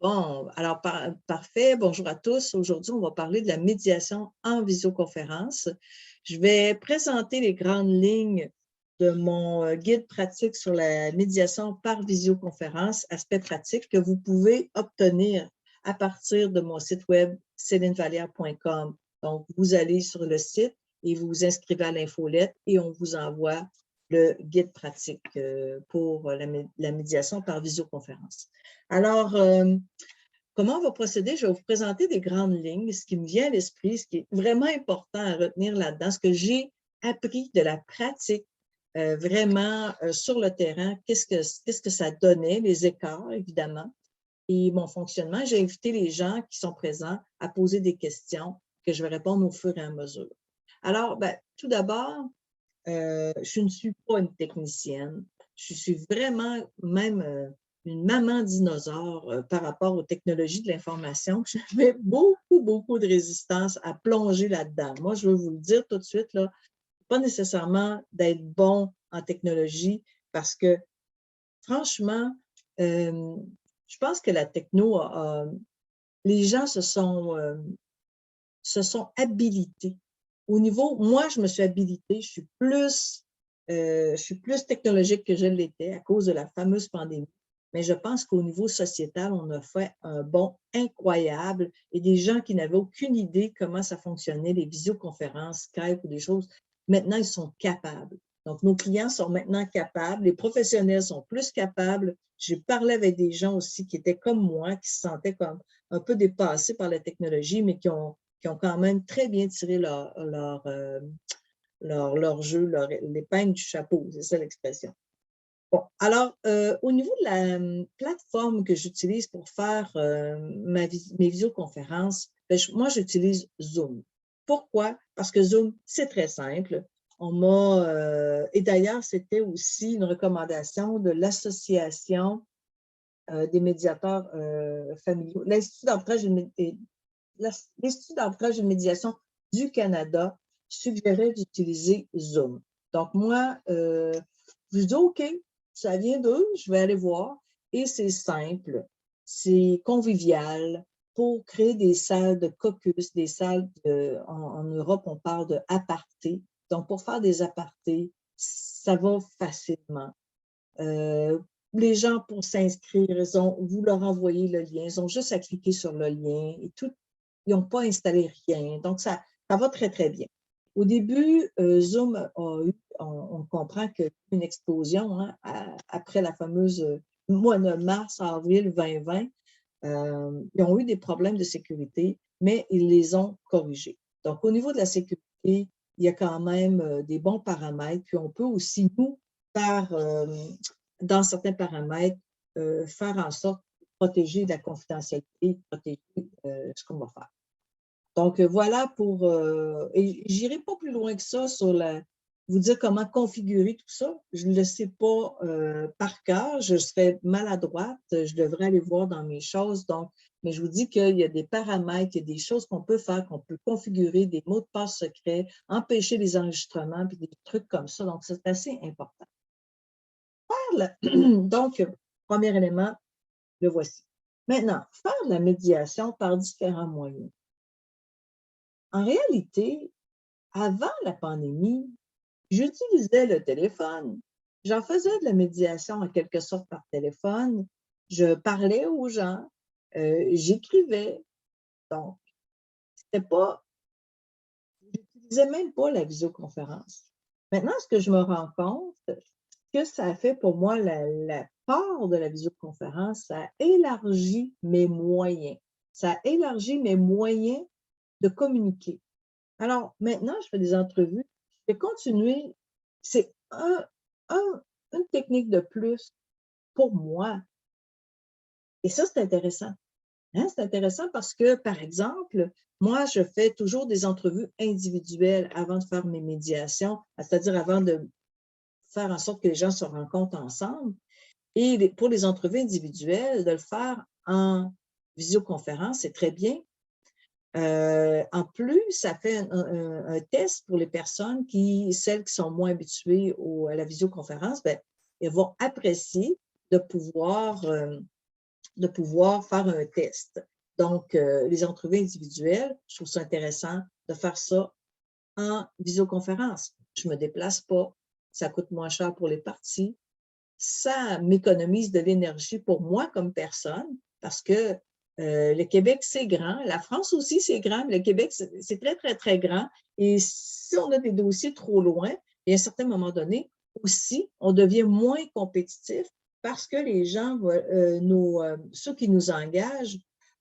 Bon, alors parfait. Bonjour à tous. Aujourd'hui, on va parler de la médiation en visioconférence. Je vais présenter les grandes lignes de mon guide pratique sur la médiation par visioconférence, aspect pratique, que vous pouvez obtenir à partir de mon site web célinevallière.com. Donc, vous allez sur le site et vous vous inscrivez à l'infolette et on vous envoie le guide pratique pour la médiation par visioconférence. Alors, comment on va procéder? Je vais vous présenter des grandes lignes, ce qui me vient à l'esprit, ce qui est vraiment important à retenir là-dedans, ce que j'ai appris de la pratique vraiment sur le terrain, qu'est-ce que ça donnait, les écarts, évidemment, et mon fonctionnement. J'ai invité les gens qui sont présents à poser des questions que je vais répondre au fur et à mesure. Alors, tout d'abord, je ne suis pas une technicienne. Je suis vraiment même une maman dinosaure par rapport aux technologies de l'information. J'avais beaucoup de résistance à plonger là-dedans. Moi, je veux vous le dire tout de suite, là, pas nécessairement d'être bon en technologie parce que, franchement, je pense que la techno, les gens se sont habilités. Au niveau, moi, je me suis habilitée, je suis plus technologique que je l'étais à cause de la fameuse pandémie. Mais je pense qu'au niveau sociétal, on a fait un bond incroyable et des gens qui n'avaient aucune idée comment ça fonctionnait, les visioconférences, Skype ou des choses, maintenant, ils sont capables. Donc, nos clients sont maintenant capables, les professionnels sont plus capables. J'ai parlé avec des gens aussi qui étaient comme moi, qui se sentaient comme un peu dépassés par la technologie, mais qui ont quand même très bien tiré leur jeu, l'épingle du chapeau, c'est ça l'expression. Bon, alors, au niveau de la plateforme que j'utilise pour faire mes visioconférences, moi, j'utilise Zoom. Pourquoi? Parce que Zoom, c'est très simple. Et d'ailleurs, c'était aussi une recommandation de l'Association des médiateurs familiaux, l'Institut d'arbitrage et de médiation du Canada suggérait d'utiliser Zoom. Donc, moi, je dis OK, ça vient d'eux, je vais aller voir. Et c'est simple, c'est convivial pour créer des salles de caucus, des salles en Europe, on parle de apartés. Donc, pour faire des apartés, ça va facilement. Les gens, pour s'inscrire, vous leur envoyez le lien, ils ont juste à cliquer sur le lien et tout. Ils n'ont pas installé rien. Donc, ça va très, très bien. Au début, Zoom a eu, on comprend qu'il y a eu une explosion hein, après la fameuse mois de mars, avril 2020. Ils ont eu des problèmes de sécurité, mais ils les ont corrigés. Donc, au niveau de la sécurité, il y a quand même des bons paramètres. Puis, on peut aussi, nous, faire, dans certains paramètres, faire en sorte de protéger la confidentialité, protéger ce qu'on va faire. Donc, voilà pour… et je n'irai pas plus loin que ça sur vous dire comment configurer tout ça. Je ne le sais pas par cœur. Je serais maladroite. Je devrais aller voir dans mes choses. Donc, mais je vous dis qu'il y a des paramètres, il y a des choses qu'on peut faire, qu'on peut configurer, des mots de passe secrets, empêcher les enregistrements, puis des trucs comme ça. Donc, c'est assez important. Donc, premier élément, le voici. Maintenant, faire de la médiation par différents moyens. En réalité, avant la pandémie, j'utilisais le téléphone. J'en faisais de la médiation en quelque sorte par téléphone. Je parlais aux gens, j'écrivais. Donc, c'était pas, j'utilisais même pas la visioconférence. Maintenant, ce que je me rends compte, que ça a fait pour moi, la part de la visioconférence, ça a élargi mes moyens. Ça a élargi mes moyens de communiquer. Alors, maintenant, je fais des entrevues. Je vais continuer. C'est une technique de plus pour moi. Et ça, c'est intéressant. Hein? C'est intéressant parce que, par exemple, moi, je fais toujours des entrevues individuelles avant de faire mes médiations, c'est-à-dire avant de faire en sorte que les gens se rencontrent ensemble. Et pour les entrevues individuelles, de le faire en visioconférence, c'est très bien. En plus, ça fait un test pour les personnes celles qui sont moins habituées à la visioconférence, elles vont apprécier de pouvoir de pouvoir faire un test. Donc, les entrevues individuelles, je trouve ça intéressant de faire ça en visioconférence. Je ne me déplace pas, ça coûte moins cher pour les parties, ça m'économise de l'énergie pour moi comme personne parce que le Québec, c'est grand. La France aussi, c'est grand, mais le Québec, c'est très, très, très grand. Et si on a des dossiers trop loin, et à un certain moment donné, aussi, on devient moins compétitif parce que les gens, ceux qui nous engagent,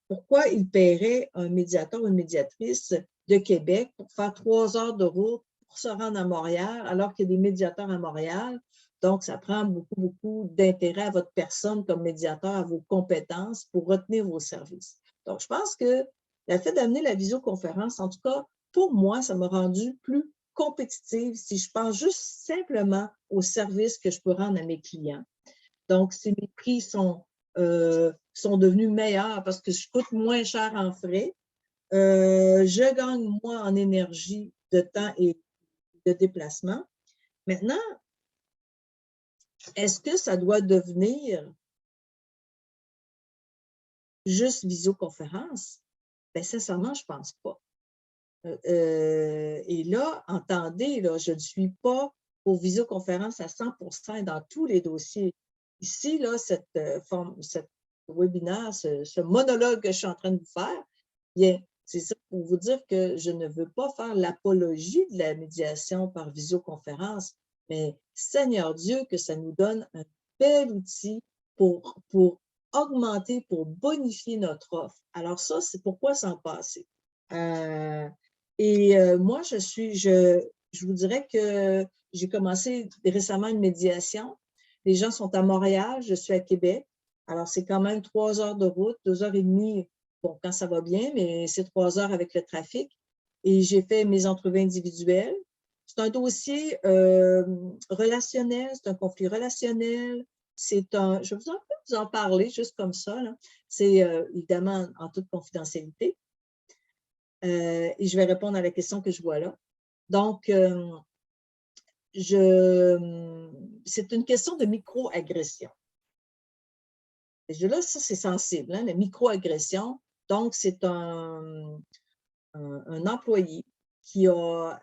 pourquoi ils paieraient un médiateur ou une médiatrice de Québec pour faire 3 heures de route pour se rendre à Montréal, alors qu'il y a des médiateurs à Montréal? Donc, ça prend beaucoup, beaucoup d'intérêt à votre personne comme médiateur, à vos compétences pour retenir vos services. Donc, je pense que le fait d'amener la visioconférence, en tout cas, pour moi, ça m'a rendu plus compétitive si je pense juste simplement aux services que je peux rendre à mes clients. Donc, si mes prix sont devenus meilleurs parce que je coûte moins cher en frais, je gagne moins en énergie de temps et de déplacement. Maintenant, est-ce que ça doit devenir juste visioconférence? Bien, sincèrement, je ne pense pas. Et là, entendez, là, je ne suis pas pour visioconférence à 100% dans tous les dossiers. Ici, là, cette webinaire, ce monologue que je suis en train de vous faire, bien, c'est ça pour vous dire que je ne veux pas faire l'apologie de la médiation par visioconférence, mais Seigneur Dieu, que ça nous donne un bel outil pour augmenter, pour bonifier notre offre. Alors ça, c'est pourquoi s'en passer. Moi, je vous dirais que j'ai commencé récemment une médiation. Les gens sont à Montréal, je suis à Québec. Alors, c'est quand même 3 heures de route, 2 heures et demie, bon, quand ça va bien, mais c'est 3 heures avec le trafic. Et j'ai fait mes entrevues individuelles. C'est un dossier relationnel, c'est un conflit relationnel. Je vais vous en parler juste comme ça. C'est évidemment en toute confidentialité. Et je vais répondre à la question que je vois là. Donc, c'est une question de microagression. Là, ça, c'est sensible, la microagression. Donc, c'est un employé qui a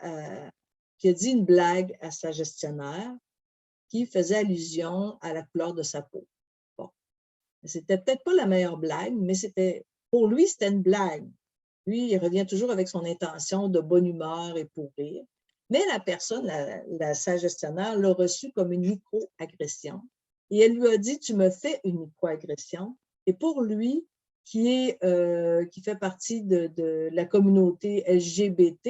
dit une blague à sa gestionnaire qui faisait allusion à la couleur de sa peau. Bon, c'était peut-être pas la meilleure blague, mais pour lui, c'était une blague. Lui, il revient toujours avec son intention de bonne humeur et pour rire. Mais la personne, sa gestionnaire, l'a reçu comme une microagression. Et elle lui a dit, tu me fais une microagression. Et pour lui, qui fait partie de la communauté LGBT,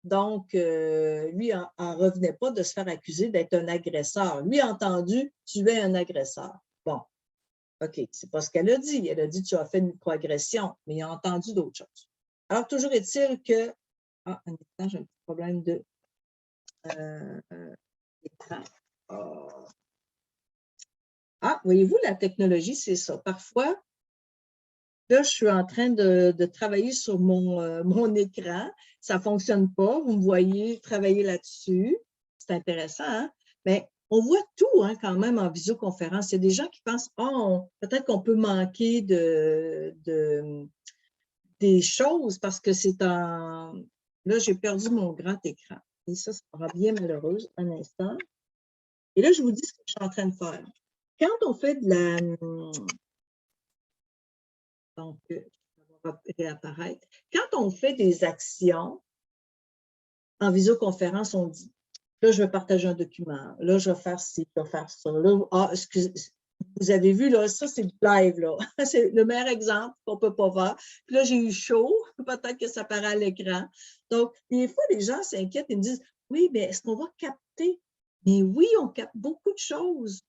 donc, lui, en revenait pas de se faire accuser d'être un agresseur. Lui a entendu, tu es un agresseur. Bon, OK, c'est pas ce qu'elle a dit. Elle a dit, tu as fait une microagression, mais il a entendu d'autres choses. Alors, toujours est-il que... Ah, un instant, j'ai un petit problème de... écran. Ah, voyez-vous, la technologie, c'est ça. Parfois, là, je suis en train de travailler sur mon écran. Ça ne fonctionne pas. Vous me voyez travailler là-dessus. C'est intéressant, hein? Mais on voit tout quand même en visioconférence. Il y a des gens qui pensent, peut-être qu'on peut manquer des choses parce que c'est en... Là, j'ai perdu mon grand écran. Et ça sera bien malheureux, un instant. Et là, je vous dis ce que je suis en train de faire. Quand on fait de la... Donc, ça va réapparaître. Quand on fait des actions en visioconférence, on dit, là, je vais partager un document. Là, je vais faire ci, je vais faire ça. Là, excusez, vous avez vu, là, ça, c'est du live, là. C'est le meilleur exemple qu'on ne peut pas voir. Puis là, j'ai eu chaud. Peut-être que ça paraît à l'écran. Donc, des fois, les gens s'inquiètent et me disent, oui, mais est-ce qu'on va capter? Mais oui, on capte beaucoup de choses.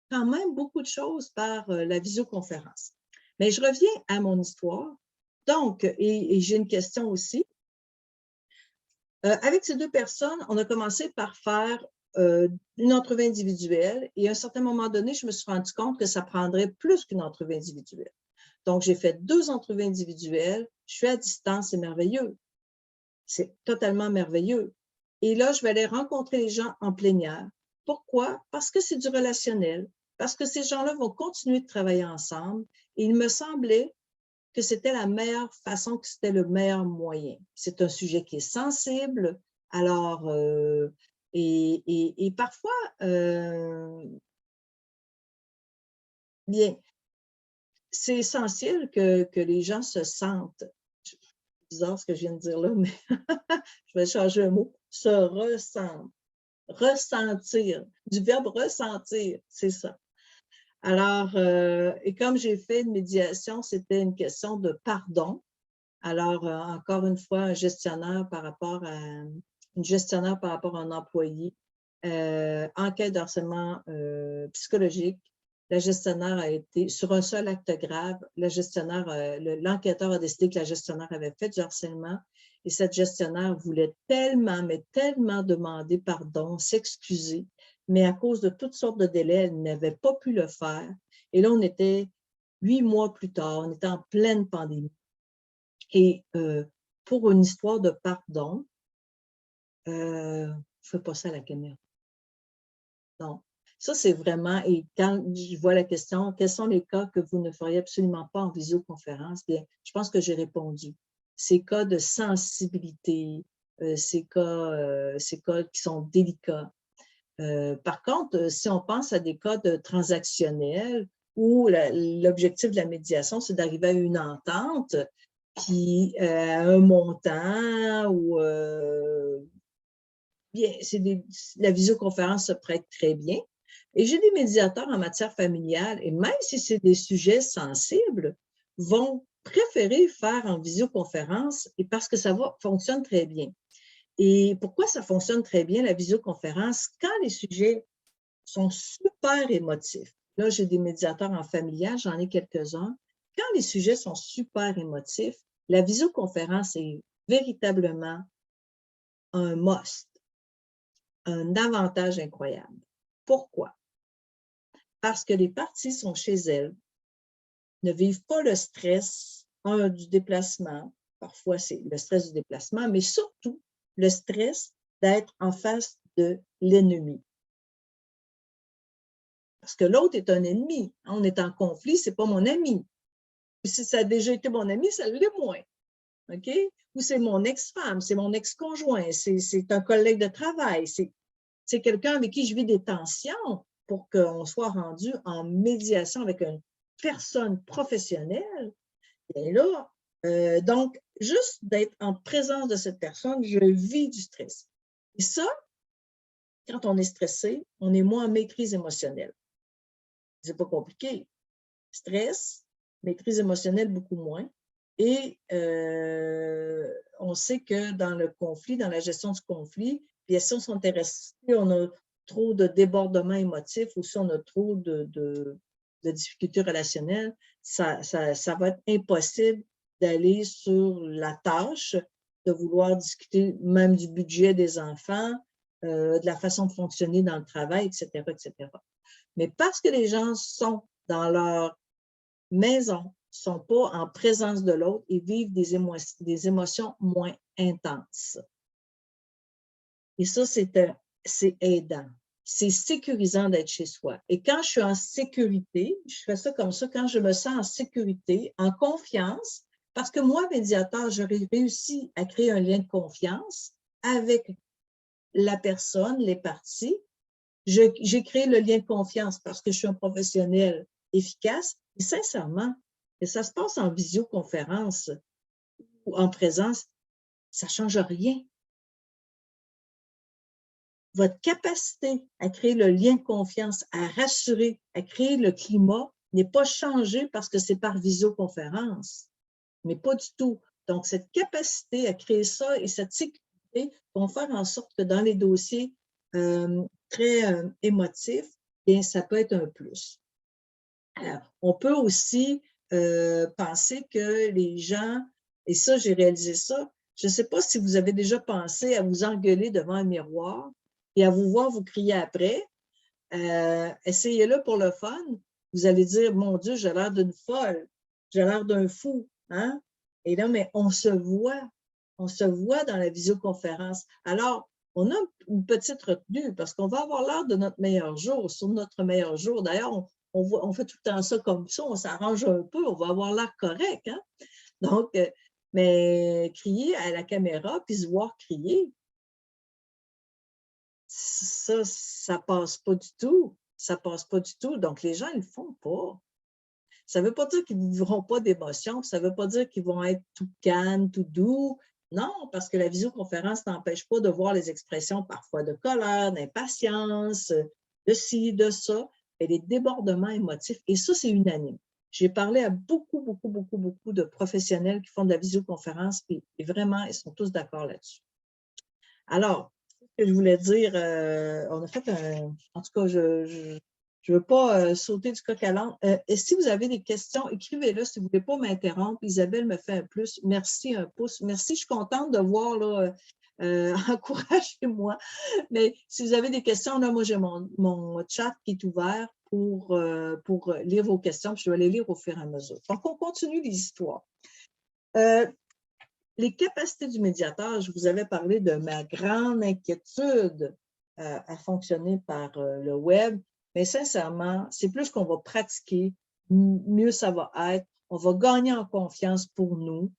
Quand même beaucoup de choses par la visioconférence. Mais je reviens à mon histoire. Donc, et j'ai une question aussi. Avec ces 2 personnes, on a commencé par faire une entrevue individuelle et à un certain moment donné, je me suis rendu compte que ça prendrait plus qu'une entrevue individuelle. Donc, j'ai fait 2 entrevues individuelles. Je suis à distance, c'est merveilleux. C'est totalement merveilleux. Et là, je vais aller rencontrer les gens en plénière. Pourquoi? Parce que c'est du relationnel. parce que ces gens-là vont continuer de travailler ensemble. Et il me semblait que c'était la meilleure façon, que c'était le meilleur moyen. C'est un sujet qui est sensible, alors, et parfois, bien, c'est essentiel que les gens se sentent, c'est bizarre ce que je viens de dire là, mais je vais changer un mot, se ressentent, ressentir, du verbe ressentir, c'est ça. Alors, et comme j'ai fait une médiation, c'était une question de pardon. Alors, encore une fois, un gestionnaire par rapport à une gestionnaire par rapport à un employé, enquête de harcèlement psychologique. La gestionnaire a été, sur un seul acte grave, la gestionnaire, l'enquêteur a décidé que la gestionnaire avait fait du harcèlement et cette gestionnaire voulait tellement, mais tellement demander pardon, s'excuser, mais à cause de toutes sortes de délais, elle n'avait pas pu le faire. Et là, on était 8 mois plus tard, on était en pleine pandémie. Et pour une histoire de pardon, je ne fais pas ça à la caméra. Non. Ça, c'est vraiment, et quand je vois la question, quels sont les cas que vous ne feriez absolument pas en visioconférence? Bien, je pense que j'ai répondu. Ces cas de sensibilité, ces cas qui sont délicats. Par contre, si on pense à des cas de transactionnels où l'objectif de la médiation, c'est d'arriver à une entente, puis un montant ou bien, la visioconférence se prête très bien. Et j'ai des médiateurs en matière familiale, et même si c'est des sujets sensibles, vont préférer faire en visioconférence et parce que ça fonctionne très bien. Et pourquoi ça fonctionne très bien, la visioconférence, quand les sujets sont super émotifs. Là, j'ai des médiateurs en familial, j'en ai quelques-uns. Quand les sujets sont super émotifs, la visioconférence est véritablement un must, un avantage incroyable. Pourquoi? Parce que les parties sont chez elles, ne vivent pas le stress, du déplacement, parfois c'est le stress du déplacement, mais surtout le stress d'être en face de l'ennemi. Parce que l'autre est un ennemi. On est en conflit, c'est pas mon ami. Si ça a déjà été mon ami, ça l'est moins. OK? Ou c'est mon ex-femme, c'est mon ex-conjoint, c'est un collègue de travail, c'est quelqu'un avec qui je vis des tensions pour qu'on soit rendu en médiation avec une personne professionnelle. Et là, donc, juste d'être en présence de cette personne, je vis du stress. Et ça, quand on est stressé, on est moins en maîtrise émotionnelle. C'est pas compliqué. Stress, maîtrise émotionnelle beaucoup moins. Et on sait que dans le conflit, dans la gestion du conflit, puis si on s'intéresse, on a trop de débordements émotifs ou si on a trop de difficultés relationnelles, ça va être impossible d'aller sur la tâche, de vouloir discuter même du budget des enfants, de la façon de fonctionner dans le travail, etc., etc. Mais parce que les gens sont dans leur maison, ne sont pas en présence de l'autre et vivent des émotions moins intenses. Et ça, c'est aidant. C'est sécurisant d'être chez soi. Et quand je suis en sécurité, je fais ça comme ça, quand je me sens en sécurité, en confiance, parce que moi, médiateur, j'aurais réussi à créer un lien de confiance avec la personne, les parties. J'ai créé le lien de confiance parce que je suis un professionnel efficace. Et sincèrement, et ça se passe en visioconférence ou en présence, ça ne change rien. Votre capacité à créer le lien de confiance, à rassurer, à créer le climat n'est pas changé parce que c'est par visioconférence, mais pas du tout. Donc, cette capacité à créer ça et cette sécurité vont faire en sorte que dans les dossiers très émotifs, bien, ça peut être un plus. Alors, on peut aussi penser que les gens, et ça, j'ai réalisé ça, je ne sais pas si vous avez déjà pensé à vous engueuler devant un miroir et à vous voir vous crier après. Essayez-le pour le fun. Vous allez dire, mon Dieu, j'ai l'air d'une folle, j'ai l'air d'un fou. Hein? Et là, mais on se voit dans la visioconférence. Alors, on a une petite retenue parce qu'on va avoir l'air de notre meilleur jour, sur notre meilleur jour. D'ailleurs, on fait tout le temps ça comme ça, on s'arrange un peu, on va avoir l'air correct. Hein? Donc, mais crier à la caméra puis se voir crier, ça passe pas du tout. Ça passe pas du tout. Donc, les gens, ils le font pas. Ça ne veut pas dire qu'ils ne vivront pas d'émotions, ça ne veut pas dire qu'ils vont être tout calmes, tout doux. Non, parce que la visioconférence n'empêche pas de voir les expressions parfois de colère, d'impatience, de ci, de ça, et les débordements émotifs. Et ça, c'est unanime. J'ai parlé à beaucoup de professionnels qui font de la visioconférence et vraiment, ils sont tous d'accord là-dessus. Alors, ce que je voulais dire, on a fait un… En tout cas, je ne veux pas sauter du coq à l'âne. Et si vous avez des questions, écrivez-le si vous ne voulez pas m'interrompre. Isabelle me fait un plus. Merci, un pouce. Merci, je suis contente de voir, là, encouragez-moi. Mais si vous avez des questions, là, moi, j'ai mon chat qui est ouvert pour lire vos questions. Puis je vais les lire au fur et à mesure. Donc, on continue les histoires. Les capacités du médiateur, je vous avais parlé de ma grande inquiétude à fonctionner par le web, mais sincèrement, c'est plus qu'on va pratiquer, mieux ça va être, on va gagner en confiance pour nous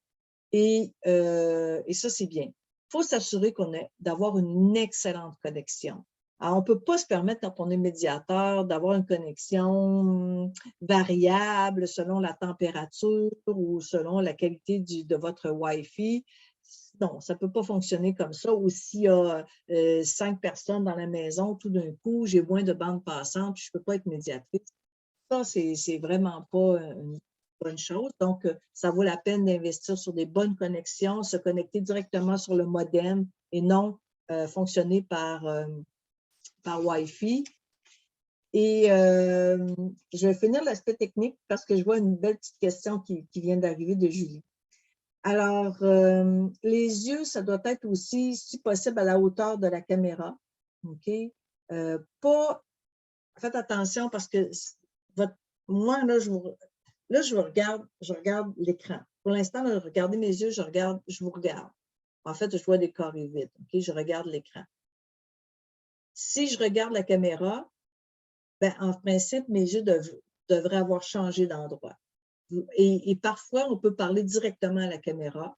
et ça, c'est bien. Il faut s'assurer d'avoir une excellente connexion. Alors, on ne peut pas se permettre, quand on est médiateur, d'avoir une connexion variable selon la température ou selon la qualité de votre Wi-Fi. Non, ça ne peut pas fonctionner comme ça. Ou s'il y a 5 personnes dans la maison, tout d'un coup, j'ai moins de bandes passantes, puis je ne peux pas être médiatrice. Ça, c'est vraiment pas une bonne chose. Donc, ça vaut la peine d'investir sur des bonnes connexions, se connecter directement sur le modem et non fonctionner par Wi-Fi. Et je vais finir l'aspect technique parce que je vois une belle petite question qui vient d'arriver de Julie. Alors, les yeux, ça doit être aussi, si possible, à la hauteur de la caméra. OK? Faites attention parce que moi, là, je regarde l'écran. Pour l'instant, regardez mes yeux, je vous regarde. En fait, je vois des carrés vides. OK? Je regarde l'écran. Si je regarde la caméra, ben, en principe, mes yeux devraient avoir changé d'endroit. Et parfois, on peut parler directement à la caméra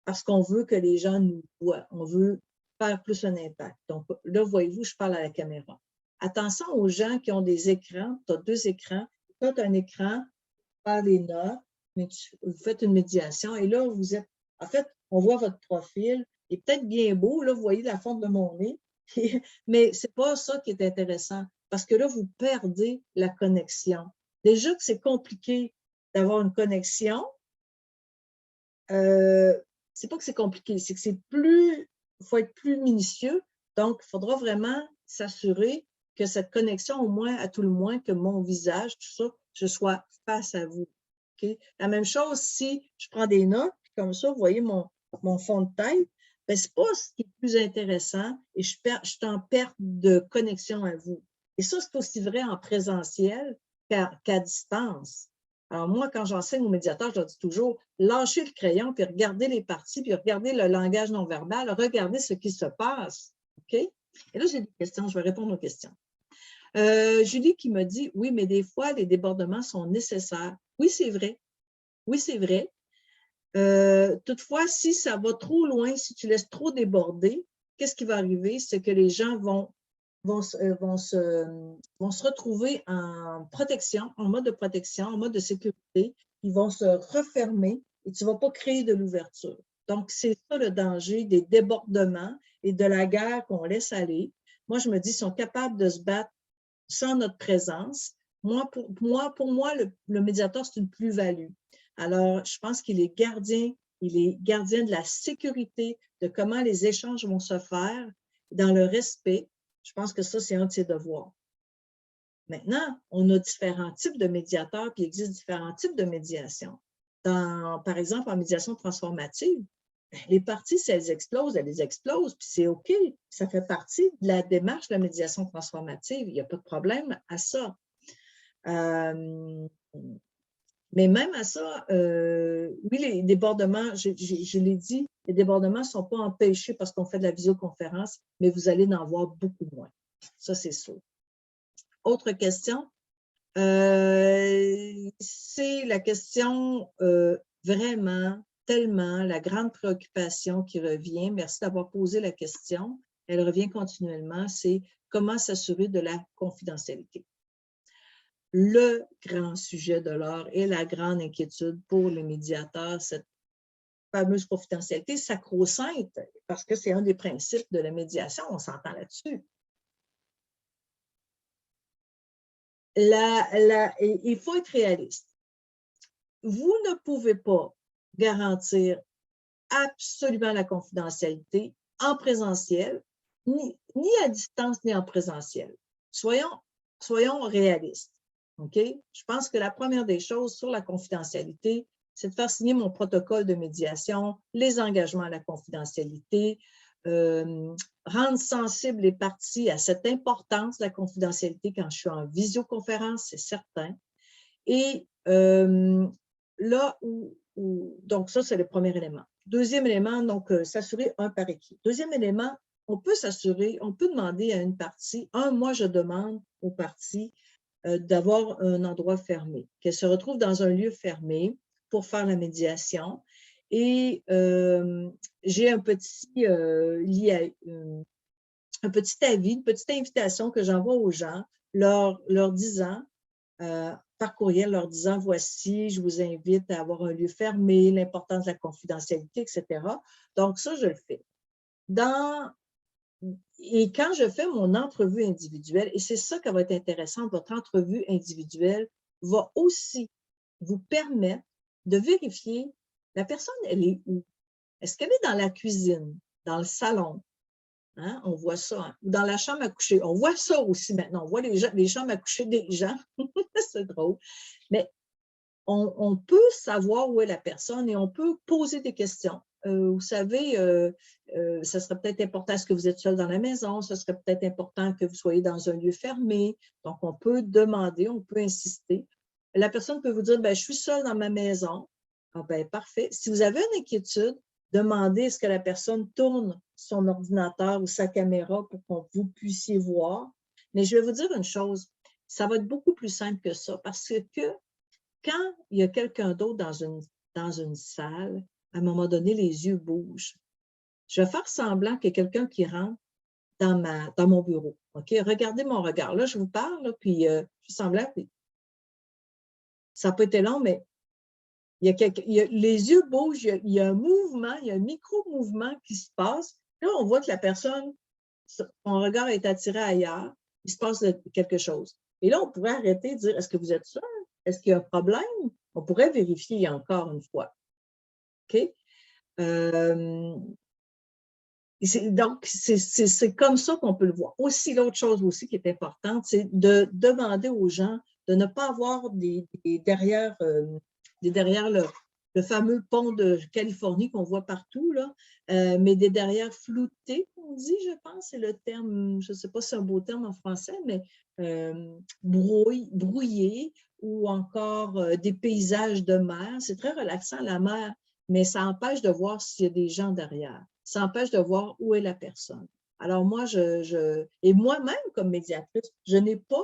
parce qu'on veut que les gens nous voient. On veut faire plus un impact. Donc, là, voyez-vous, je parle à la caméra. Attention aux gens qui ont des écrans. Tu as 2 écrans. Quand tu as un écran, tu fais les notes, mais vous faites une médiation. Et là, en fait, on voit votre profil. Il est peut-être bien beau. Là, vous voyez la forme de mon nez. Mais ce n'est pas ça qui est intéressant. Parce que là, vous perdez la connexion. Déjà que c'est compliqué d'avoir une connexion, c'est pas que c'est compliqué, c'est que il faut être plus minutieux. Donc, il faudra vraiment s'assurer que cette connexion, au moins, à tout le moins, que mon visage, tout ça, je sois face à vous. Okay? La même chose, si je prends des notes, comme ça, vous voyez mon fond de tête, ben, ce n'est pas ce qui est plus intéressant et je suis en perte de connexion à vous. Et ça, c'est aussi vrai en présentiel qu'à distance. Alors moi, quand j'enseigne aux médiateurs, je leur dis toujours, lâchez le crayon, puis regardez les parties, puis regardez le langage non verbal, regardez ce qui se passe. OK? Et là, j'ai des questions, je vais répondre aux questions. Julie qui me dit, oui, mais des fois, les débordements sont nécessaires. Oui, c'est vrai. Oui, c'est vrai. Toutefois, si ça va trop loin, si tu laisses trop déborder, qu'est-ce qui va arriver? C'est que les gens vont se retrouver en protection, en mode de protection, en mode de sécurité. Ils vont se refermer et tu ne vas pas créer de l'ouverture. Donc, c'est ça le danger des débordements et de la guerre qu'on laisse aller. Moi, je me dis, ils sont capables de se battre sans notre présence. Pour moi, le médiateur, c'est une plus-value. Alors, je pense qu'il est gardien de la sécurité, de comment les échanges vont se faire dans le respect. Je pense que ça, c'est un de ses devoirs. Maintenant, on a différents types de médiateurs, puis il existe différents types de médiation. Par exemple, en médiation transformative, les parties, si elles les explosent, puis c'est OK. Ça fait partie de la démarche de la médiation transformative. Il n'y a pas de problème à ça. Mais même à ça, oui, les débordements, je l'ai dit, Les débordements ne sont pas empêchés parce qu'on fait de la visioconférence, mais vous allez en voir beaucoup moins. Ça, c'est sûr. Autre question, c'est la question vraiment, tellement, la grande préoccupation qui revient. Merci d'avoir posé la question. Elle revient continuellement, c'est comment s'assurer de la confidentialité. Le grand sujet de l'heure et la grande inquiétude pour les médiateurs, cette fameuse confidentialité sacro-sainte, parce que c'est un des principes de la médiation, on s'entend là-dessus. Il faut être réaliste. Vous ne pouvez pas garantir absolument la confidentialité en présentiel, ni à distance, ni en présentiel. Soyons réalistes. Okay? Je pense que la première des choses sur la confidentialité, c'est de faire signer mon protocole de médiation, les engagements à la confidentialité, rendre sensibles les parties à cette importance de la confidentialité quand je suis en visioconférence, c'est certain. Et donc ça, c'est le premier élément. Deuxième élément, donc, s'assurer un par équipe. Deuxième élément, on peut demander à une partie, moi, je demande aux parties d'avoir un endroit fermé, qu'elles se retrouvent dans un lieu fermé pour faire la médiation. Et j'ai un petit avis, une petite invitation que j'envoie aux gens, leur disant, par courriel, leur disant, voici, je vous invite à avoir un lieu fermé, l'importance de la confidentialité, etc. Donc, ça, je le fais. Et quand je fais mon entrevue individuelle, et c'est ça qui va être intéressant, votre entrevue individuelle va aussi vous permettre de vérifier la personne, elle est où? Est-ce qu'elle est dans la cuisine, dans le salon? Hein? On voit ça. Hein? Ou dans la chambre à coucher. On voit ça aussi maintenant. On voit les chambres à coucher des gens. C'est drôle. Mais on peut savoir où est la personne et on peut poser des questions. Vous savez, ça serait peut-être important, est-ce que vous êtes seul dans la maison? Ce serait peut-être important que vous soyez dans un lieu fermé. Donc, on peut demander, on peut insister. La personne peut vous dire, ben, je suis seule dans ma maison. Ah, ben, parfait. Si vous avez une inquiétude, demandez est-ce que la personne tourne son ordinateur ou sa caméra pour que vous puissiez voir. Mais je vais vous dire une chose, ça va être beaucoup plus simple que ça parce que quand il y a quelqu'un d'autre dans une salle, à un moment donné, les yeux bougent. Je vais faire semblant qu'il y a quelqu'un qui rentre dans mon bureau. OK? Regardez mon regard. Là, je vous parle, là, puis je fais semblant. Puis, ça n'a pas été long, mais les yeux bougent, il y a un mouvement, il y a un micro-mouvement qui se passe. Là, on voit que la personne, son regard est attiré ailleurs. Il se passe quelque chose. Et là, on pourrait arrêter de dire, est-ce que vous êtes sûr? Est-ce qu'il y a un problème? On pourrait vérifier encore une fois. OK? Donc, c'est comme ça qu'on peut le voir. Aussi, l'autre chose aussi qui est importante, c'est de demander aux gens de ne pas avoir derrière le fameux pont de Californie qu'on voit partout, là, mais des derrières floutés, on dit, je pense, c'est le terme, je ne sais pas si c'est un beau terme en français, mais brouillé ou encore des paysages de mer. C'est très relaxant, la mer, mais ça empêche de voir s'il y a des gens derrière. Ça empêche de voir où est la personne. Alors moi, et moi-même, comme médiatrice, je n'ai pas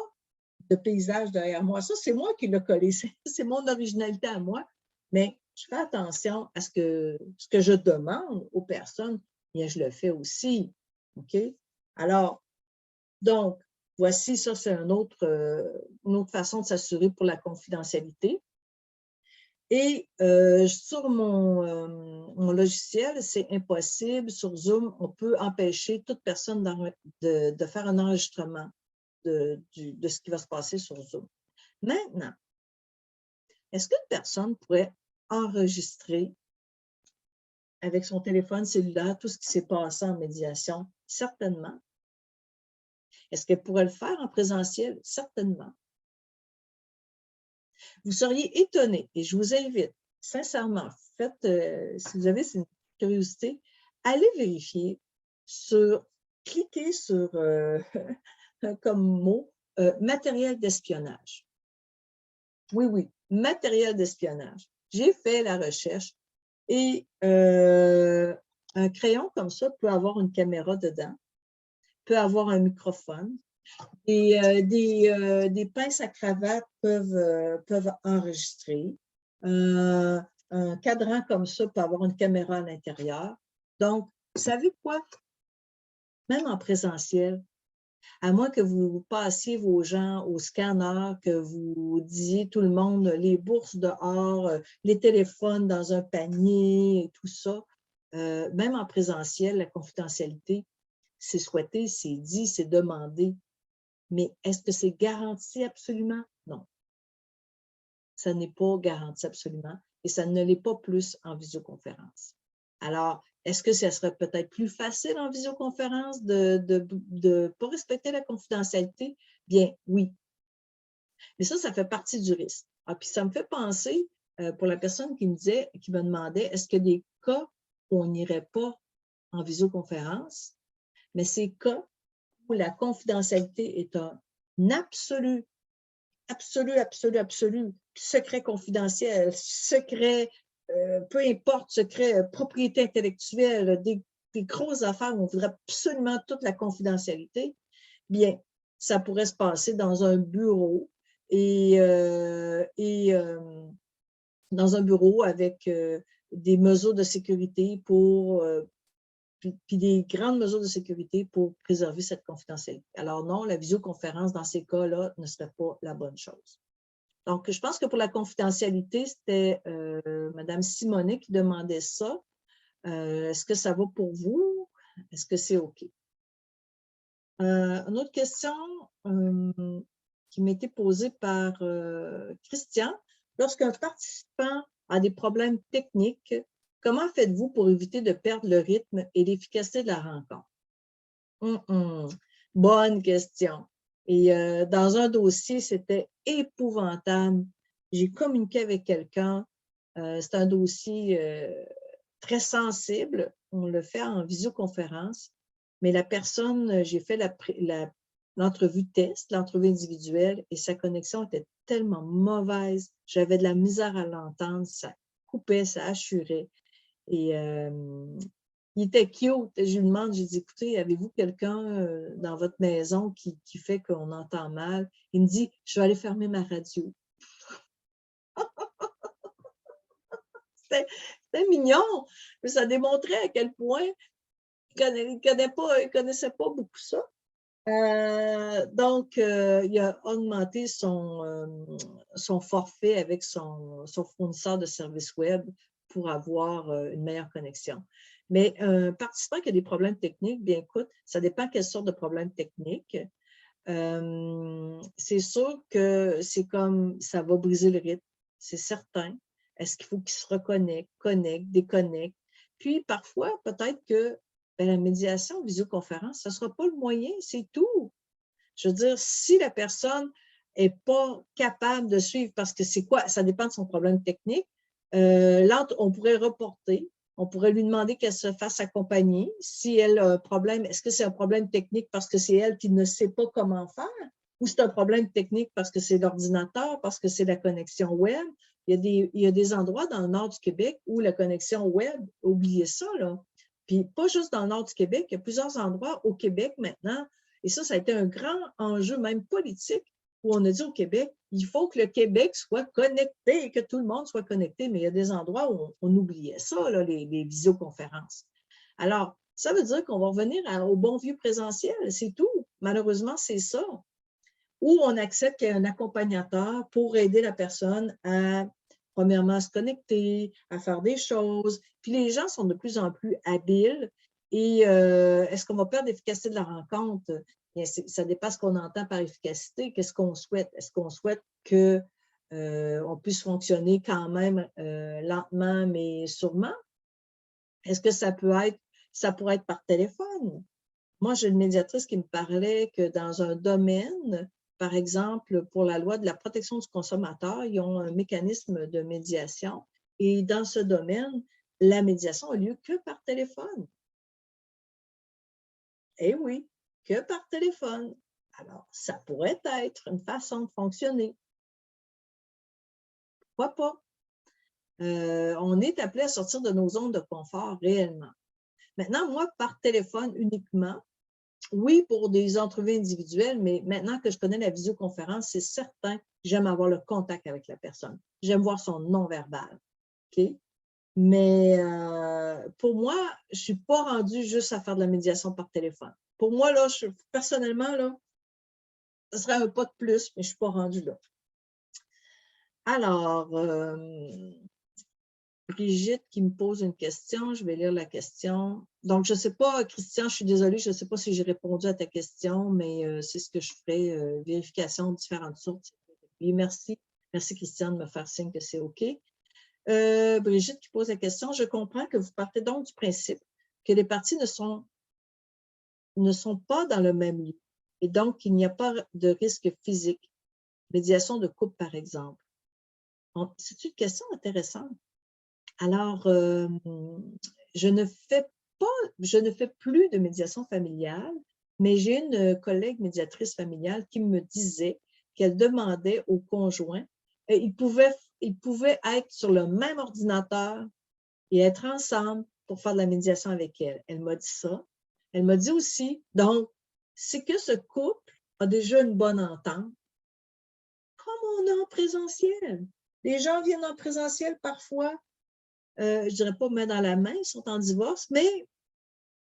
de paysage derrière moi. Ça, c'est moi qui l'ai collé. C'est mon originalité à moi. Mais je fais attention à ce que je demande aux personnes, bien, je le fais aussi. OK? Alors, donc, voici, ça, c'est une autre façon de s'assurer pour la confidentialité. Et sur mon logiciel, c'est impossible. Sur Zoom, on peut empêcher toute personne de faire un enregistrement de ce qui va se passer sur Zoom. Maintenant, est-ce qu'une personne pourrait enregistrer avec son téléphone cellulaire tout ce qui s'est passé en médiation? Certainement. Est-ce qu'elle pourrait le faire en présentiel? Certainement. Vous seriez étonné, et je vous invite, sincèrement, si vous avez cette curiosité, allez vérifier cliquez sur, comme mot, matériel d'espionnage. Oui, oui, matériel d'espionnage. J'ai fait la recherche et Un crayon comme ça peut avoir une caméra dedans, peut avoir un microphone, et des pinces à cravate peuvent enregistrer. Un cadran comme ça peut avoir une caméra à l'intérieur. Donc, vous savez quoi? Même en présentiel, à moins que vous passiez vos gens au scanner, que vous disiez tout le monde, les bourses dehors, les téléphones dans un panier, et tout ça, même en présentiel, la confidentialité, c'est souhaité, c'est dit, c'est demandé. Mais est-ce que c'est garanti absolument? Non. Ça n'est pas garanti absolument et ça ne l'est pas plus en visioconférence. Alors, est-ce que ça serait peut-être plus facile en visioconférence de ne pas respecter la confidentialité? Bien, oui. Mais ça fait partie du risque. Ah, puis ça me fait penser, pour la personne qui me demandait, est-ce qu'il y a des cas où on n'irait pas en visioconférence? Mais ces cas où la confidentialité est un absolu, secret confidentiel, secret, peu importe, secret, propriété intellectuelle, des grosses affaires où on voudrait absolument toute la confidentialité, bien, ça pourrait se passer dans un bureau dans un bureau avec des mesures de sécurité puis des grandes mesures de sécurité pour préserver cette confidentialité. Alors non, la visioconférence dans ces cas-là ne serait pas la bonne chose. Donc, je pense que pour la confidentialité, c'était Mme Simonet qui demandait ça. Est-ce que ça va pour vous? Est-ce que c'est OK? Une autre question qui m'a été posée par Christian. Lorsqu'un participant a des problèmes techniques, comment faites-vous pour éviter de perdre le rythme et l'efficacité de la rencontre? Bonne question. Et dans un dossier, c'était épouvantable. J'ai communiqué avec quelqu'un. C'est un dossier très sensible. On le fait en visioconférence. Mais la personne, j'ai fait l'entrevue test, l'entrevue individuelle, et sa connexion était tellement mauvaise. J'avais de la misère à l'entendre. Ça coupait, ça assurait. Et il était cute. Je lui demande, j'ai dit, écoutez, avez-vous quelqu'un dans votre maison qui fait qu'on entend mal? Il me dit, je vais aller fermer ma radio. C'était mignon, mais ça démontrait à quel point il ne connaissait pas beaucoup ça. Donc, il a augmenté son forfait avec son fournisseur de services web pour avoir une meilleure connexion. Mais un participant qui a des problèmes techniques, bien écoute, ça dépend quelle sorte de problème technique. C'est sûr que c'est comme ça va briser le rythme, c'est certain. Est-ce qu'il faut qu'il se reconnecte, connecte, déconnecte? Puis parfois, peut-être que la médiation visioconférence, ça ne sera pas le moyen, c'est tout. Je veux dire, si la personne n'est pas capable de suivre, parce que c'est quoi? Ça dépend de son problème technique, là, on pourrait reporter, on pourrait lui demander qu'elle se fasse accompagner. Si elle a un problème, est-ce que c'est un problème technique parce que c'est elle qui ne sait pas comment faire? Ou c'est un problème technique parce que c'est l'ordinateur, parce que c'est la connexion web? Il y a des endroits dans le nord du Québec où la connexion web, oubliez ça, là. Puis pas juste dans le nord du Québec, il y a plusieurs endroits au Québec maintenant. Et ça a été un grand enjeu, même politique, où on a dit au Québec, il faut que le Québec soit connecté, que tout le monde soit connecté. Mais il y a des endroits où on oubliait ça, là, les visioconférences. Alors, ça veut dire qu'on va revenir au bon vieux présentiel, c'est tout. Malheureusement, c'est ça. Ou on accepte qu'il y ait un accompagnateur pour aider la personne à, premièrement, se connecter, à faire des choses. Puis les gens sont de plus en plus habiles. Et est-ce qu'on va perdre l'efficacité de la rencontre? Bien, ça dépend ce qu'on entend par efficacité. Qu'est-ce qu'on souhaite? Est-ce qu'on souhaite qu'on puisse fonctionner quand même lentement, mais sûrement? Est-ce que ça pourrait être par téléphone? Moi, j'ai une médiatrice qui me parlait que dans un domaine, par exemple, pour la loi de la protection du consommateur, ils ont un mécanisme de médiation. Et dans ce domaine, la médiation a lieu que par téléphone. Eh oui, que par téléphone. Alors, ça pourrait être une façon de fonctionner. Pourquoi pas? On est appelé à sortir de nos zones de confort réellement. Maintenant, moi, par téléphone uniquement, oui, pour des entrevues individuelles, mais maintenant que je connais la visioconférence, c'est certain que j'aime avoir le contact avec la personne. J'aime voir son non-verbal. OK? Mais pour moi, je ne suis pas rendue juste à faire de la médiation par téléphone. Pour moi, là, personnellement, là, ce serait un pas de plus, mais je ne suis pas rendue là. Alors, Brigitte qui me pose une question, je vais lire la question. Donc, je ne sais pas, Christian, je suis désolée, je ne sais pas si j'ai répondu à ta question, mais c'est ce que je ferai, vérification de différentes sources. Oui, merci. Merci, Christian, de me faire signe que c'est OK. Brigitte qui pose la question, je comprends que vous partez donc du principe que les parties ne sont pas dans le même lieu et donc il n'y a pas de risque physique. Médiation de couple, par exemple. C'est une question intéressante. Alors, je ne fais plus de médiation familiale, mais j'ai une collègue médiatrice familiale qui me disait qu'elle demandait au conjoint, ils pouvaient être sur le même ordinateur et être ensemble pour faire de la médiation avec elle. Elle m'a dit ça. Elle m'a dit aussi, donc, c'est que ce couple a déjà une bonne entente, comme on a en présentiel. Les gens viennent en présentiel parfois, je ne dirais pas main dans la main, ils sont en divorce, mais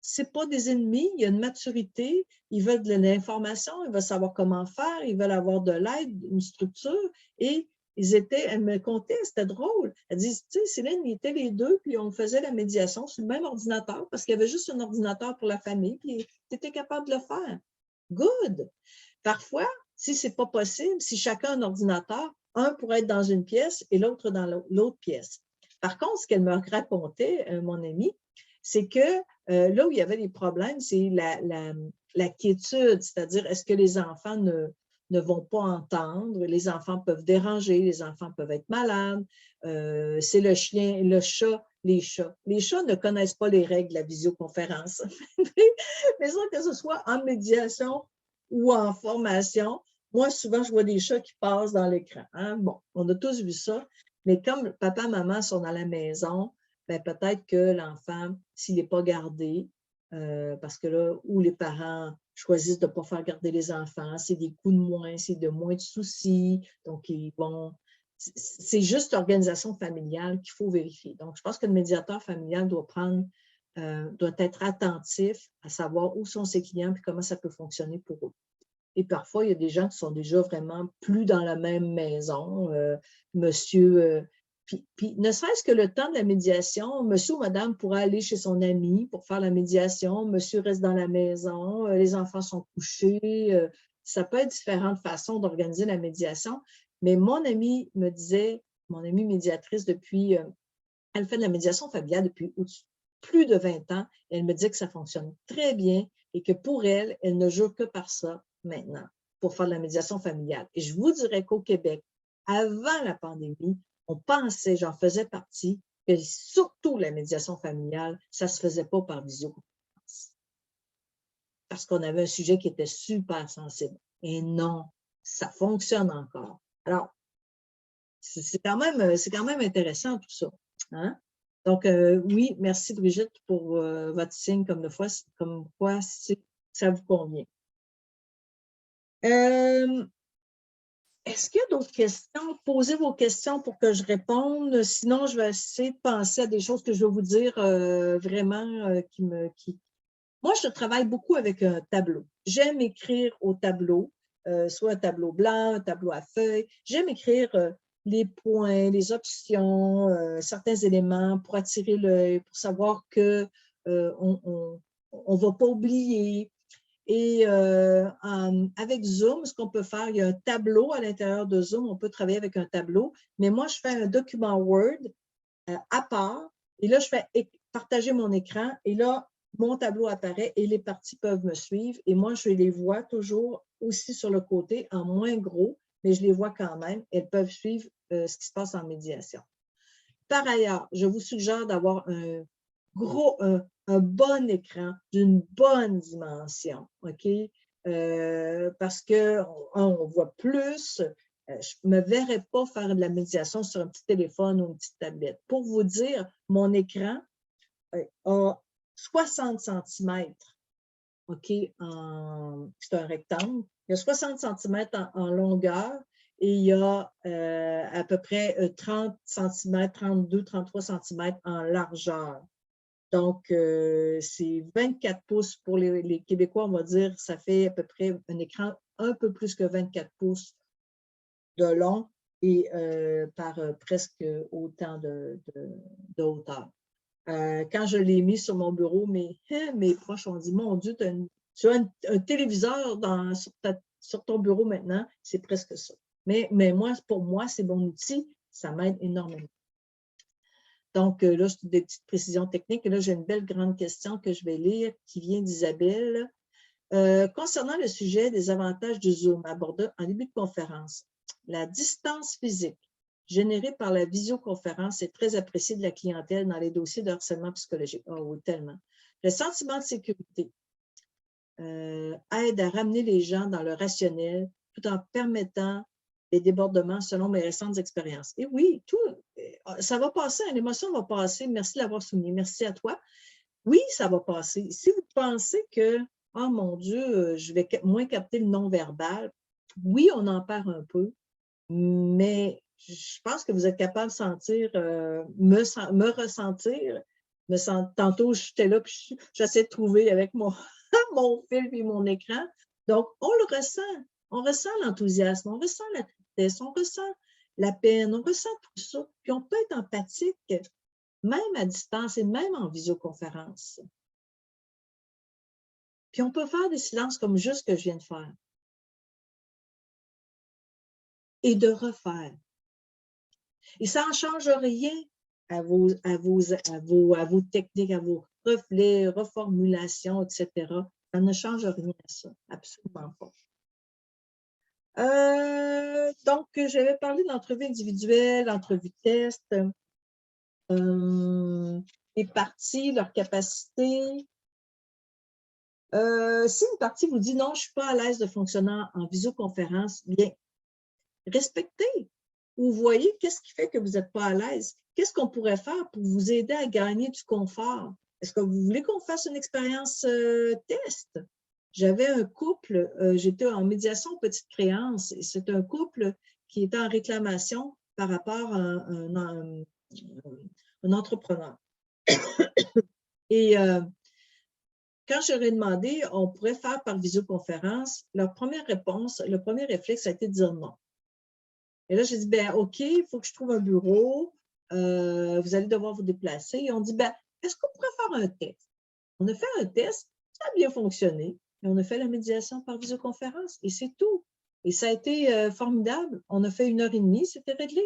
ce n'est pas des ennemis, il y a une maturité, ils veulent de l'information, ils veulent savoir comment faire, ils veulent avoir de l'aide, une structure, et elle me contait, c'était drôle. Elle dit, tu sais, Céline, ils étaient les deux, puis on faisait la médiation sur le même ordinateur, parce qu'il y avait juste un ordinateur pour la famille, puis tu étais capable de le faire. Good! Parfois, si ce n'est pas possible, si chacun a un ordinateur, un pourrait être dans une pièce et l'autre dans l'autre pièce. Par contre, ce qu'elle me racontait, mon amie, c'est que là où il y avait des problèmes, c'est la quiétude, c'est-à-dire est-ce que les enfants ne vont pas entendre, les enfants peuvent déranger, les enfants peuvent être malades, c'est le chien, le chat, les chats. Les chats ne connaissent pas les règles de la visioconférence. Mais ça, que ce soit en médiation ou en formation, moi, souvent, je vois des chats qui passent dans l'écran. Hein? Bon, on a tous vu ça, mais comme papa et maman sont dans la maison, ben, peut-être que l'enfant, s'il n'est pas gardé, parce que là, où les parents choisissent de ne pas faire garder les enfants, c'est des coûts de moins, c'est de moins de soucis, donc ils vont... C'est juste l'organisation familiale qu'il faut vérifier. Donc, je pense que le médiateur familial doit être attentif à savoir où sont ses clients et comment ça peut fonctionner pour eux. Et parfois, il y a des gens qui sont déjà vraiment plus dans la même maison. Monsieur, puis ne serait-ce que le temps de la médiation, monsieur ou madame pourrait aller chez son ami pour faire la médiation, monsieur reste dans la maison, les enfants sont couchés. Ça peut être différentes façons d'organiser la médiation. Mais mon amie me disait, mon amie médiatrice depuis, elle fait de la médiation familiale depuis plus de 20 ans. Et elle me dit que ça fonctionne très bien et que pour elle, elle ne jure que par ça maintenant pour faire de la médiation familiale. Et je vous dirais qu'au Québec, avant la pandémie, on pensait, j'en faisais partie, que surtout la médiation familiale, ça ne se faisait pas par visioconférence. Parce qu'on avait un sujet qui était super sensible. Et non, ça fonctionne encore. Alors, c'est quand même intéressant tout ça. Hein? Donc, oui, merci Brigitte pour votre signe comme quoi ça vous convient. Est-ce qu'il y a d'autres questions? Posez vos questions pour que je réponde. Sinon, je vais essayer de penser à des choses que je vais vous dire vraiment Moi, je travaille beaucoup avec un tableau. J'aime écrire au tableau, soit un tableau blanc, un tableau à feuilles. J'aime écrire les points, les options, certains éléments pour attirer l'œil, pour savoir que on ne va pas oublier. Et avec Zoom, ce qu'on peut faire, il y a un tableau à l'intérieur de Zoom, on peut travailler avec un tableau, mais moi, je fais un document Word à part, et là, je fais partager mon écran, et là, mon tableau apparaît et les parties peuvent me suivre, et moi, je les vois toujours aussi sur le côté, en moins gros, mais je les vois quand même, elles peuvent suivre ce qui se passe en médiation. Par ailleurs, je vous suggère d'avoir un bon écran d'une bonne dimension, OK? Parce qu'on voit plus. Je ne me verrais pas faire de la médiation sur un petit téléphone ou une petite tablette. Pour vous dire, mon écran a 60 centimètres, OK, c'est un rectangle. Il y a 60 centimètres en longueur et il y a à peu près 30 centimètres, 32, 33 centimètres en largeur. Donc, c'est 24 pouces pour les Québécois, on va dire, ça fait à peu près un écran un peu plus que 24 pouces de long et par presque autant de hauteur. Quand je l'ai mis sur mon bureau, mes proches ont dit, mon Dieu, tu as un téléviseur sur ton bureau maintenant, c'est presque ça. Mais moi, pour moi, c'est mon outil, ça m'aide énormément. Donc, là, c'est des petites précisions techniques. Et là, j'ai une belle grande question que je vais lire qui vient d'Isabelle. Concernant le sujet des avantages du Zoom abordé en début de conférence, la distance physique générée par la visioconférence est très appréciée de la clientèle dans les dossiers de harcèlement psychologique. Oh oui, tellement. Le sentiment de sécurité aide à ramener les gens dans le rationnel tout en permettant les débordements selon mes récentes expériences. Et oui, ça va passer, l'émotion va passer. Merci de l'avoir souligné. Merci à toi. Oui, ça va passer. Si vous pensez que, oh mon Dieu, je vais moins capter le non-verbal, oui, on en perd un peu, mais je pense que vous êtes capable de sentir, me ressentir. Tantôt, j'étais là, puis j'essaie de trouver avec mon fil et mon écran. Donc, on le ressent. On ressent l'enthousiasme, on ressent la tristesse, on ressent la peine, on ressent tout ça. Puis on peut être empathique, même à distance et même en visioconférence. Puis on peut faire des silences comme juste ce que je viens de faire. Et de refaire. Et ça n'en change rien à vos techniques, à vos reflets, reformulations, etc. Ça ne change rien à ça, absolument pas. Donc, j'avais parlé d'entrevue individuelle, entrevue test, les parties, leurs capacités. Si une partie vous dit « Non, je ne suis pas à l'aise de fonctionner en visioconférence », bien, respectez ou voyez qu'est-ce qui fait que vous n'êtes pas à l'aise. Qu'est-ce qu'on pourrait faire pour vous aider à gagner du confort? Est-ce que vous voulez qu'on fasse une expérience test? J'avais un couple, j'étais en médiation petite créance, et c'est un couple qui était en réclamation par rapport à un entrepreneur. Et quand j'aurais demandé, on pourrait faire par visioconférence, leur première réponse, le premier réflexe a été de dire non. Et là, j'ai dit, ben OK, il faut que je trouve un bureau, vous allez devoir vous déplacer. Et on dit, ben, est-ce qu'on pourrait faire un test? On a fait un test, ça a bien fonctionné, et on a fait la médiation par visioconférence, et c'est tout. Et ça a été formidable. On a fait 1h30, c'était réglé.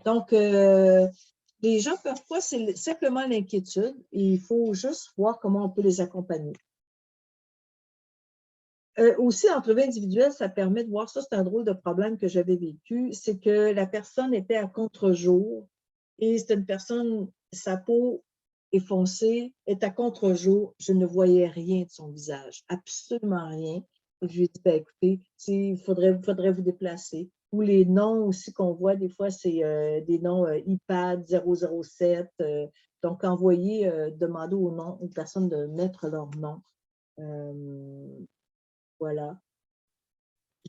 Donc, les gens, parfois, c'est simplement l'inquiétude, et il faut juste voir comment on peut les accompagner. Aussi, l'entrevue individuelle, ça permet de voir, ça c'est un drôle de problème que j'avais vécu, c'est que la personne était à contre-jour et c'est une personne, sa peau est foncée, est à contre-jour, je ne voyais rien de son visage, absolument rien. Et je lui ai dit, ben, écoutez, il faudrait vous déplacer. Ou les noms aussi qu'on voit, des fois, c'est des noms iPad 007. Donc, demandez aux personnes de mettre leur nom. Voilà.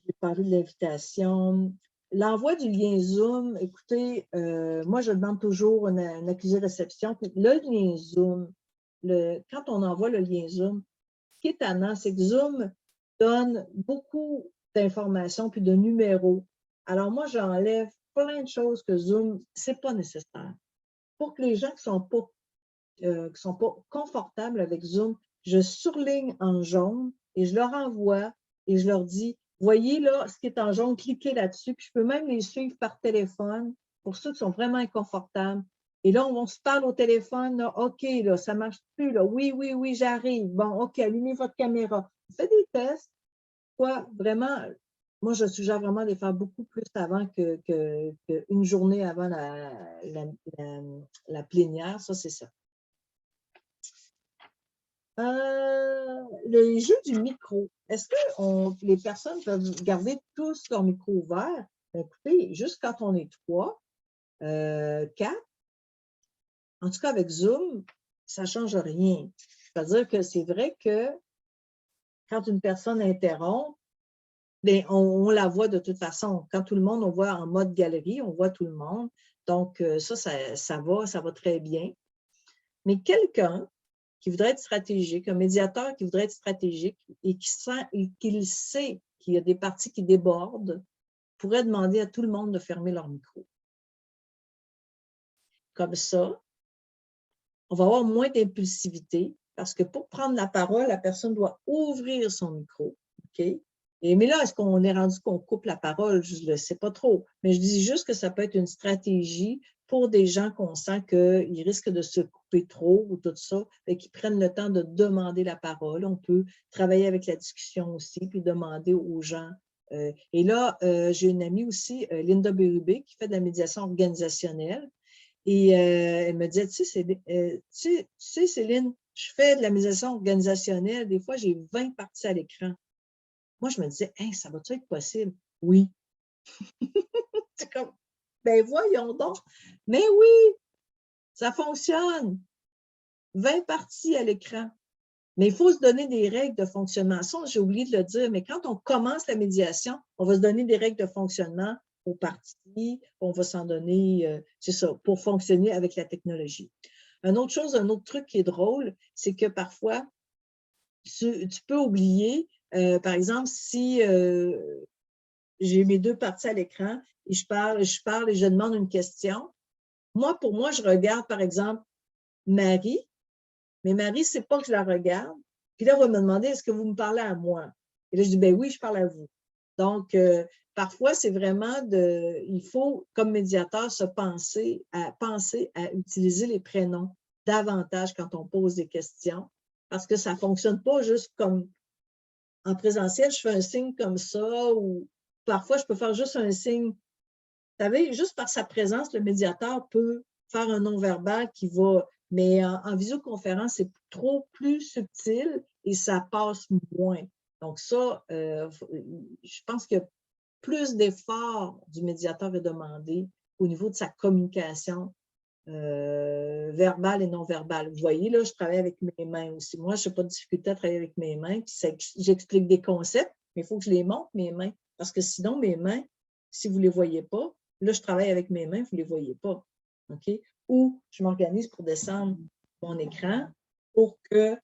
J'ai parlé de l'invitation. L'envoi du lien Zoom, écoutez, moi, je demande toujours une accusé-réception. Le lien Zoom, quand on envoie le lien Zoom, ce qui est étonnant, c'est que Zoom donne beaucoup d'informations puis de numéros. Alors, moi, j'enlève plein de choses que Zoom, ce n'est pas nécessaire. Pour que les gens qui ne sont pas confortables avec Zoom, je surligne en jaune et je leur envoie et je leur dis, voyez là, ce qui est en jaune, cliquez là-dessus. Puis je peux même les suivre par téléphone pour ceux qui sont vraiment inconfortables. Et là, on se parle au téléphone, là, OK, là, ça ne marche plus, là. Oui, oui, oui, j'arrive. Bon, OK, allumez votre caméra. Faites des tests. Quoi, vraiment, moi, je suggère vraiment de les faire beaucoup plus avant qu'une journée avant la plénière. Ça, c'est ça. Le jeu du micro. Est-ce que les personnes peuvent garder tous leur micro ouvert? Écoutez, juste quand on est 3, 4, en tout cas avec Zoom, ça ne change rien. C'est-à-dire que c'est vrai que quand une personne interrompt, bien, on la voit de toute façon. Quand tout le monde, on voit en mode galerie, on voit tout le monde. Donc, ça va très bien. Mais quelqu'un qui voudrait être stratégique, un médiateur qui voudrait être stratégique et qu'il sait qu'il y a des parties qui débordent, pourrait demander à tout le monde de fermer leur micro. Comme ça, on va avoir moins d'impulsivité parce que pour prendre la parole, la personne doit ouvrir son micro. OK? Mais là, est-ce qu'on est rendu qu'on coupe la parole? Je ne le sais pas trop. Mais je dis juste que ça peut être une stratégie pour des gens qu'on sent qu'ils risquent de se couper trop ou tout ça, et qui prennent le temps de demander la parole. On peut travailler avec la discussion aussi, puis demander aux gens. Et là, j'ai une amie aussi, Linda Bérubé, qui fait de la médiation organisationnelle. Et elle me disait, tu sais, Céline, je fais de la médiation organisationnelle. Des fois, j'ai 20 parties à l'écran. Moi, je me disais, hey, ça va-tu être possible? Oui. C'est comme, ben voyons donc. Mais oui, ça fonctionne. 20 parties à l'écran. Mais il faut se donner des règles de fonctionnement. Ça, j'ai oublié de le dire, mais quand on commence la médiation, on va se donner des règles de fonctionnement aux parties, on va s'en donner, c'est ça, pour fonctionner avec la technologie. Une autre chose, un autre truc qui est drôle, c'est que parfois, tu peux oublier, par exemple, si j'ai mes 2 parties à l'écran et je parle et je demande une question, pour moi, je regarde, par exemple, Marie, mais Marie, c'est pas que je la regarde. Puis là, elle va me demander, est-ce que vous me parlez à moi? Et là, je dis, ben oui, je parle à vous. Donc, parfois, c'est vraiment il faut, comme médiateur, penser à utiliser les prénoms davantage quand on pose des questions, parce que ça ne fonctionne pas juste comme en présentiel, je fais un signe comme ça, ou parfois, je peux faire juste un signe. Vous savez, juste par sa présence, le médiateur peut faire un non-verbal qui va, mais en visioconférence, c'est plus subtil et ça passe moins. Donc ça, je pense que plus d'efforts du médiateur est demandé au niveau de sa communication verbale et non verbale. Vous voyez, là, je travaille avec mes mains aussi. Moi, je n'ai pas de difficulté à travailler avec mes mains. J'explique des concepts, mais il faut que je les montre, mes mains. Parce que sinon, mes mains, si vous ne les voyez pas, là, je travaille avec mes mains, vous ne les voyez pas. OK? Ou je m'organise pour descendre mon écran pour que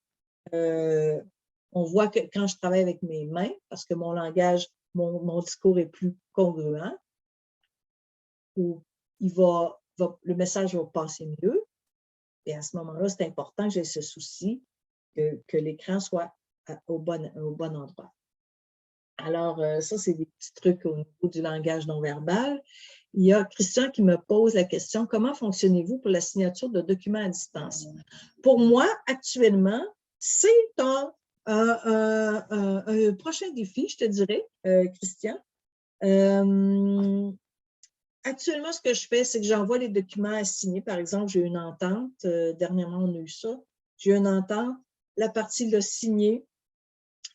on voit que quand je travaille avec mes mains, parce que mon langage, mon discours est plus congruent, ou le message va passer mieux. Et à ce moment-là, c'est important que j'ai ce souci que l'écran soit au bon endroit. Alors, ça, c'est des petits trucs au niveau du langage non verbal. Il y a Christian qui me pose la question, comment fonctionnez-vous pour la signature de documents à distance? Pour moi, actuellement, c'est un prochain défi, je te dirais, Christian. Actuellement, ce que je fais, c'est que j'envoie les documents à signer. Par exemple, j'ai une entente. Dernièrement, on a eu ça. J'ai une entente. La partie l'a signé.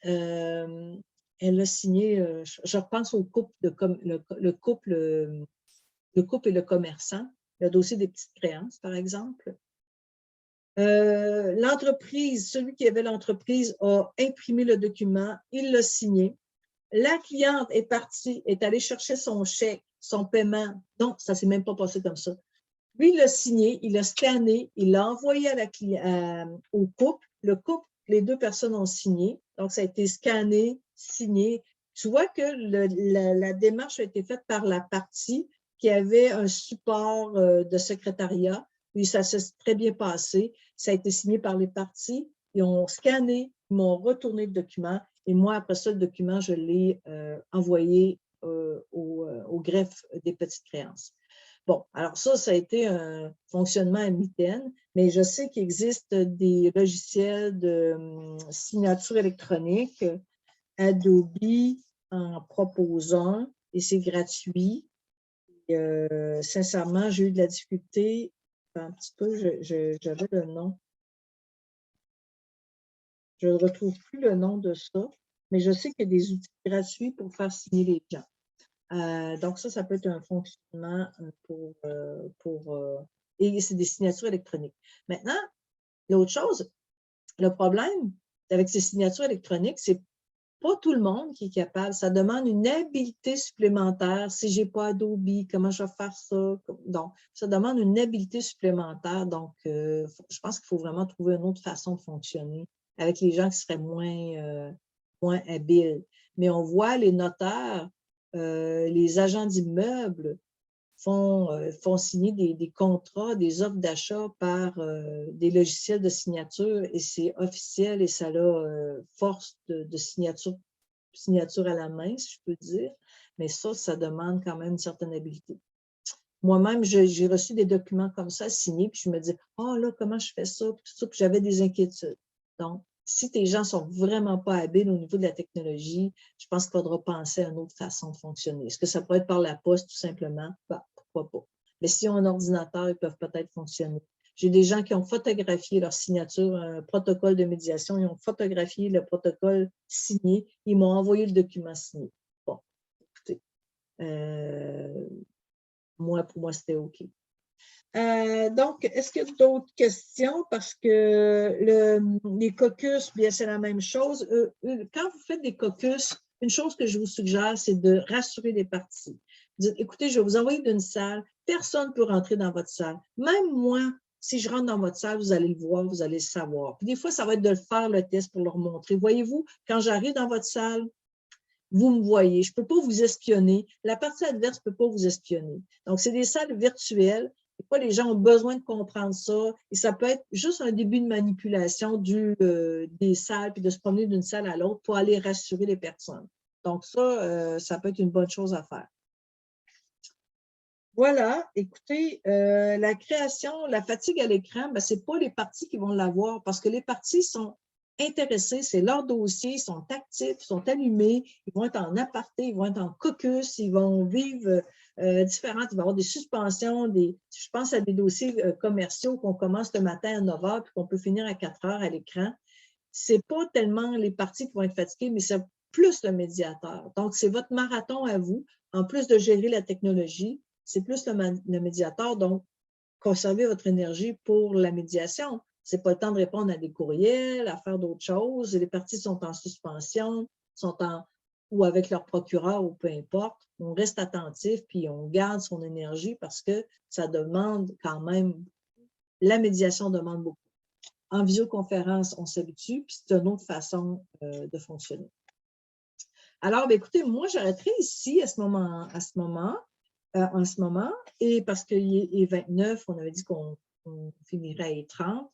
Elle l'a signé. Je repense au couple, le couple et le commerçant. Le dossier des petites créances, par exemple. L'entreprise, celui qui avait l'entreprise a imprimé le document. Il l'a signé. La cliente est partie, est allée chercher son chèque, son paiement. Non, ça ne s'est même pas passé comme ça. Lui, il l'a signé, il l'a scanné, il l'a envoyé au couple. Le couple, les 2 personnes ont signé. Donc, ça a été scanné, signé. Tu vois que la démarche a été faite par la partie qui avait un support de secrétariat. Puis, ça s'est très bien passé. Ça a été signé par les parties. Ils ont scanné, ils m'ont retourné le document. Et moi, après ça, le document, je l'ai envoyé au greffe des petites créances. Bon, alors ça a été un fonctionnement à mitaine, mais je sais qu'il existe des logiciels de signature électronique. Adobe en propose un et c'est gratuit. Sincèrement, j'ai eu de la difficulté. Un petit peu, j'avais le nom. Je ne retrouve plus le nom de ça, mais je sais qu'il y a des outils gratuits pour faire signer les gens. Donc, ça peut être un fonctionnement et c'est des signatures électroniques. Maintenant, l'autre chose, Le problème avec ces signatures électroniques, c'est pas tout le monde qui est capable. Ça demande une habileté supplémentaire. Si je n'ai pas Adobe, comment je vais faire ça? Donc, ça demande une habileté supplémentaire. Donc, je pense qu'il faut vraiment trouver une autre façon de fonctionner avec les gens qui seraient moins habiles. Mais on voit les notaires, les agents d'immeubles font signer des contrats, des offres d'achat par des logiciels de signature et c'est officiel et ça a force de signature à la main, si je peux dire. Mais ça demande quand même une certaine habileté. Moi-même, j'ai reçu des documents comme ça signés, puis je me dis, oh là, comment je fais ça? Puis tout ça, puis j'avais des inquiétudes. Donc, si tes gens sont vraiment pas habiles au niveau de la technologie, je pense qu'il faudra penser à une autre façon de fonctionner. Est-ce que ça peut être par la poste, tout simplement? Ben, pourquoi pas? Mais si on a un ordinateur, ils peuvent peut-être fonctionner. J'ai des gens qui ont photographié leur signature, un protocole de médiation, ils ont photographié le protocole signé, ils m'ont envoyé le document signé. Bon, écoutez, pour moi, c'était OK. Donc, est-ce qu'il y a d'autres questions? Parce que les caucus, bien, c'est la même chose. Quand vous faites des caucus, une chose que je vous suggère, c'est de rassurer les parties. Dites, écoutez, je vais vous envoyer d'une salle, personne ne peut rentrer dans votre salle. Même moi, si je rentre dans votre salle, vous allez le voir, vous allez le savoir. Puis des fois, ça va être de faire le test pour leur montrer. Voyez-vous, quand j'arrive dans votre salle, vous me voyez, je ne peux pas vous espionner. La partie adverse ne peut pas vous espionner. Donc, c'est des salles virtuelles. Des fois, les gens ont besoin de comprendre ça. Et ça peut être juste un début de manipulation des salles, puis de se promener d'une salle à l'autre pour aller rassurer les personnes. Donc, ça peut être une bonne chose à faire. Voilà, écoutez, la création, la fatigue à l'écran, ce n'est pas les parties qui vont l'avoir parce que les parties sont intéressés, c'est leur dossier, ils sont actifs, ils sont allumés, ils vont être en aparté, ils vont être en caucus, ils vont vivre différentes, il va y avoir des suspensions, je pense à des dossiers commerciaux qu'on commence le matin à 9 h puis qu'on peut finir à 4 h à l'écran. Ce n'est pas tellement les parties qui vont être fatiguées, mais c'est plus le médiateur. Donc, c'est votre marathon à vous, en plus de gérer la technologie, c'est plus le médiateur, donc conservez votre énergie pour la médiation. Ce n'est pas le temps de répondre à des courriels, à faire d'autres choses. Les parties sont en suspension, ou avec leur procureur ou peu importe. On reste attentif puis on garde son énergie parce que ça demande quand même, la médiation demande beaucoup. En visioconférence, on s'habitue, puis c'est une autre façon de fonctionner. Alors, bien, écoutez, moi, j'arrêterai ici en ce moment, et parce qu'il est 29, on avait dit qu'on finirait à 30.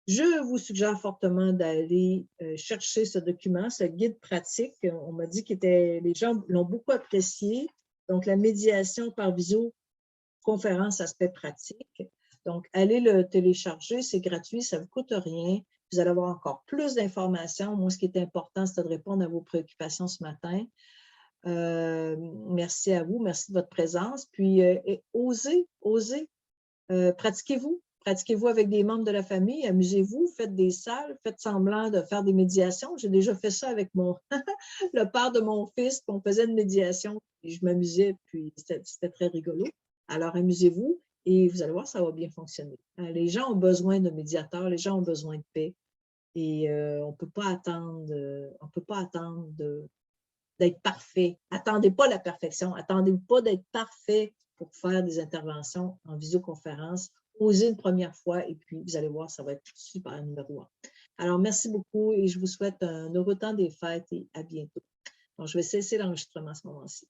Je vous suggère fortement d'aller chercher ce document, ce guide pratique. On m'a dit que les gens l'ont beaucoup apprécié. Donc, la médiation par visioconférence, aspect pratique. Donc, allez le télécharger, c'est gratuit, ça ne vous coûte rien. Vous allez avoir encore plus d'informations. Moi, ce qui est important, c'est de répondre à vos préoccupations ce matin. Merci à vous, merci de votre présence. Puis, osez, pratiquez-vous. Pratiquez-vous avec des membres de la famille, amusez-vous, faites des salles, faites semblant de faire des médiations. J'ai déjà fait ça avec le père de mon fils, puis on faisait une médiation, et je m'amusais, puis c'était très rigolo. Alors, amusez-vous et vous allez voir, ça va bien fonctionner. Les gens ont besoin de médiateurs, les gens ont besoin de paix et on ne peut pas attendre d'être parfait. Attendez pas la perfection, attendez pas d'être parfait pour faire des interventions en visioconférence. Osez une première fois et puis vous allez voir, ça va être super numéro 1. Alors, merci beaucoup et je vous souhaite un heureux temps des fêtes et à bientôt. Donc, je vais cesser l'enregistrement à ce moment-ci.